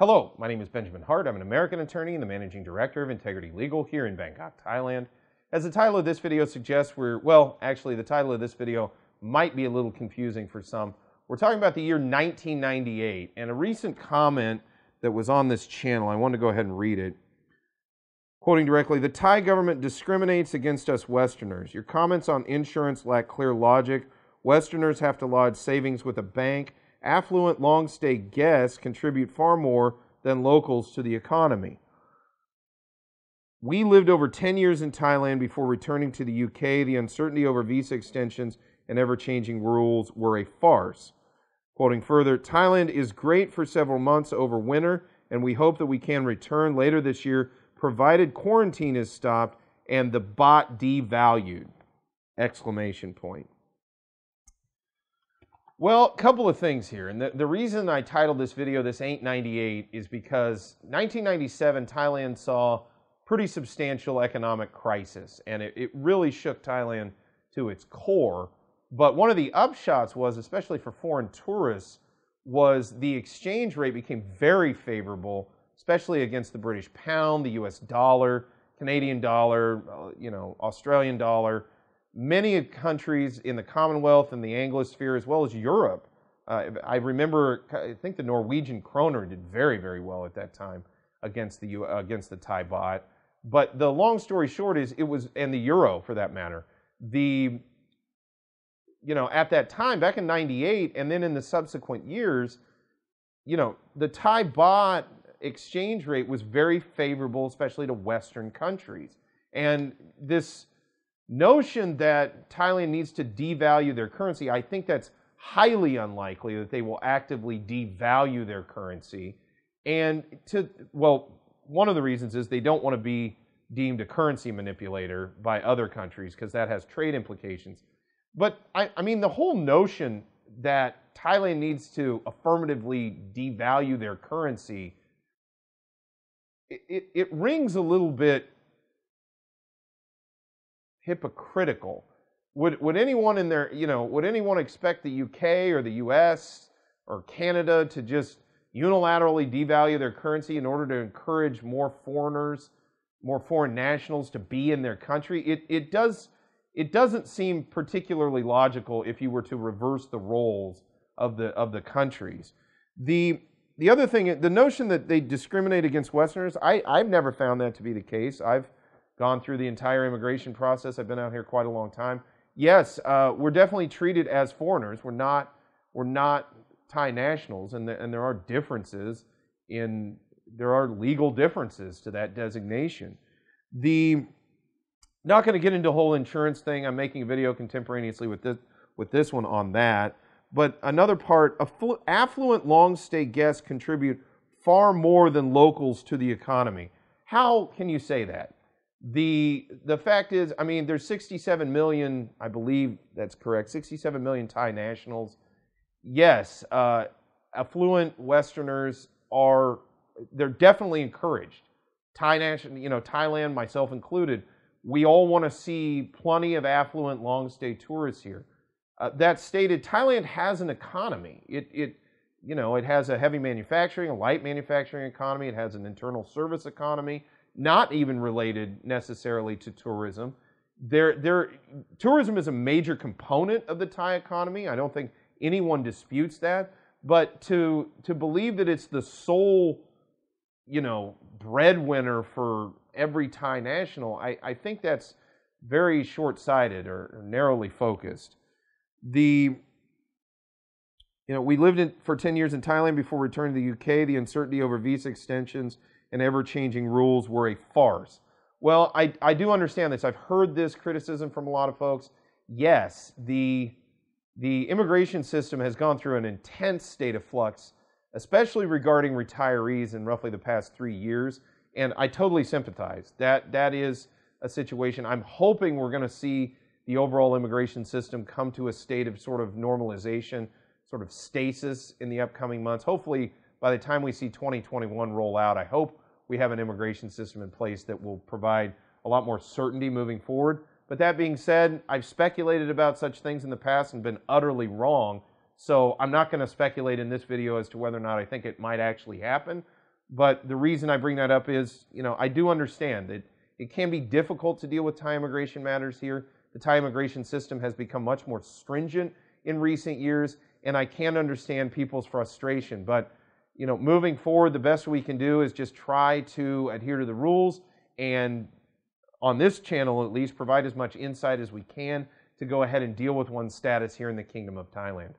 Hello, my name is Benjamin Hart. I'm an American attorney and the Managing Director of Integrity Legal here in Bangkok, Thailand. As the title of this video suggests, the title of this video might be a little confusing for some. We're talking about the year 1998 and a recent comment that was on this channel. I want to go ahead and read it. Quoting directly, "The Thai government discriminates against us Westerners. Your comments on insurance lack clear logic. Westerners have to lodge savings with a bank. Affluent long-stay guests contribute far more than locals to the economy. We lived over 10 years in Thailand before returning to the UK. The uncertainty over visa extensions and ever-changing rules were a farce." Quoting further, "Thailand is great for several months over winter, and we hope that we can return later this year, provided quarantine is stopped and the baht devalued!" Exclamation point. Well, a couple of things here. And the reason I titled this video, "This Ain't 98, is because 1997, Thailand saw pretty substantial economic crisis. And it really shook Thailand to its core. But one of the upshots was, especially for foreign tourists, was the exchange rate became very favorable, especially against the British pound, the US dollar, Canadian dollar, Australian dollar. Many countries in the Commonwealth and the Anglosphere, as well as Europe. I remember, I think the Norwegian kroner did very, very well at that time against the Thai baht. But the long story short is and the euro for that matter. At that time, back in 98, and then in the subsequent years, the Thai baht exchange rate was very favorable, especially to Western countries. And this notion that Thailand needs to devalue their currency, I think that's highly unlikely that they will actively devalue their currency. And one of the reasons is they don't want to be deemed a currency manipulator by other countries because that has trade implications. But I mean, the whole notion that Thailand needs to affirmatively devalue their currency, it rings a little bit hypocritical. Would anyone in there, would anyone expect the UK or the US or Canada to just unilaterally devalue their currency in order to encourage more foreigners, more foreign nationals to be in their country? It doesn't seem particularly logical if you were to reverse the roles of the countries. The other thing, the notion that they discriminate against Westerners, I've never found that to be the case. I've gone through the entire immigration process. I've been out here quite a long time. Yes, we're definitely treated as foreigners. We're not Thai nationals, and there are differences there are legal differences to that designation. Not going to get into the whole insurance thing. I'm making a video contemporaneously with this one on that. But another part, affluent long-stay guests contribute far more than locals to the economy. How can you say that? The fact is, I mean, there's 67 million, I believe that's correct, 67 million Thai nationals. Yes, affluent Westerners they're definitely encouraged. Thailand, myself included, we all want to see plenty of affluent long-stay tourists here. That stated, Thailand has an economy. It has a heavy manufacturing, a light manufacturing economy. It has an internal service economy, not even related necessarily to tourism. Tourism is a major component of the Thai economy. I don't think anyone disputes that. But to believe that it's the sole, breadwinner for every Thai national, I think that's very short-sighted or narrowly focused. We lived for 10 years in Thailand before returning to the UK. The uncertainty over visa extensions and ever-changing rules were a farce. Well, I do understand this. I've heard this criticism from a lot of folks. Yes, the immigration system has gone through an intense state of flux, especially regarding retirees in roughly the past 3 years, and I totally sympathize. That is a situation. I'm hoping we're going to see the overall immigration system come to a state of sort of normalization, sort of stasis in the upcoming months. Hopefully, by the time we see 2021 roll out, I hope we have an immigration system in place that will provide a lot more certainty moving forward. But that being said, I've speculated about such things in the past and been utterly wrong. So I'm not going to speculate in this video as to whether or not I think it might actually happen. But the reason I bring that up is, I do understand that it can be difficult to deal with Thai immigration matters here. The Thai immigration system has become much more stringent in recent years, and I can understand people's frustration. But, moving forward, the best we can do is just try to adhere to the rules, and on this channel at least, provide as much insight as we can to go ahead and deal with one's status here in the Kingdom of Thailand.